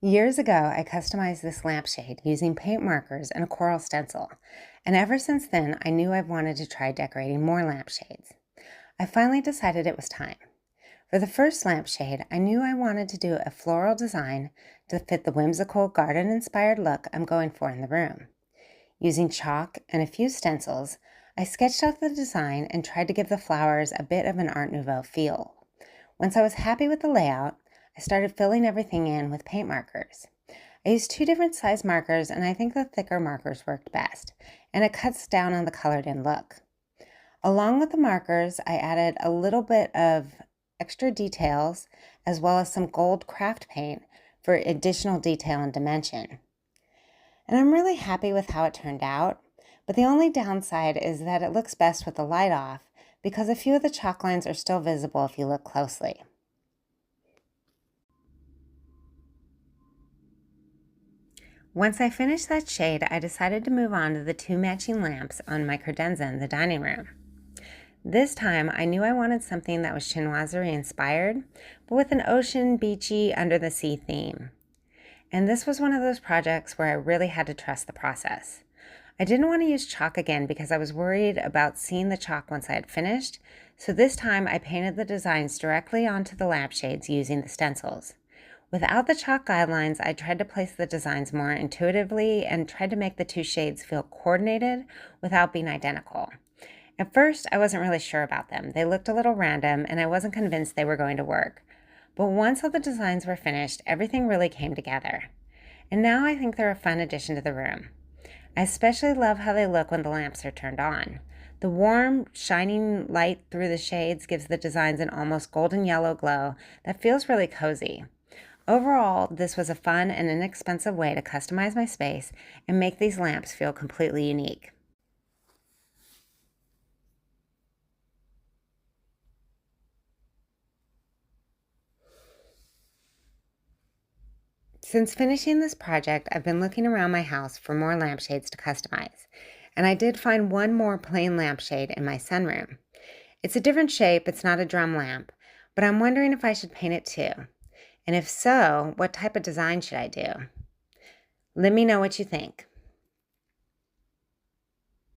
Years ago, I customized this lampshade using paint markers and a coral stencil, and ever since then, I knew I wanted to try decorating more lampshades. I finally decided it was time. For the first lampshade, I knew I wanted to do a floral design to fit the whimsical garden-inspired look I'm going for in the room. Using chalk and a few stencils, I sketched out the design and tried to give the flowers a bit of an Art Nouveau feel. Once I was happy with the layout, I started filling everything in with paint markers. I used two different size markers, and I think the thicker markers worked best, and it cuts down on the colored in look. Along with the markers, I added a little bit of extra details as well as some gold craft paint for additional detail and dimension. And I'm really happy with how it turned out, but the only downside is that it looks best with the light off because a few of the chalk lines are still visible if you look closely. Once I finished that shade, I decided to move on to the two matching lamps on my credenza in the dining room. This time, I knew I wanted something that was chinoiserie inspired, but with an ocean, beachy, under the sea theme. And this was one of those projects where I really had to trust the process. I didn't want to use chalk again because I was worried about seeing the chalk once I had finished, so this time I painted the designs directly onto the lampshades using the stencils. Without the chalk guidelines, I tried to place the designs more intuitively and tried to make the two shades feel coordinated without being identical. At first, I wasn't really sure about them. They looked a little random, and I wasn't convinced they were going to work. But once all the designs were finished, everything really came together. And now I think they're a fun addition to the room. I especially love how they look when the lamps are turned on. The warm, shining light through the shades gives the designs an almost golden yellow glow that feels really cozy. Overall, this was a fun and inexpensive way to customize my space and make these lamps feel completely unique. Since finishing this project, I've been looking around my house for more lampshades to customize, and I did find one more plain lampshade in my sunroom. It's a different shape, it's not a drum lamp, but I'm wondering if I should paint it too. And if so, what type of design should I do? Let me know what you think.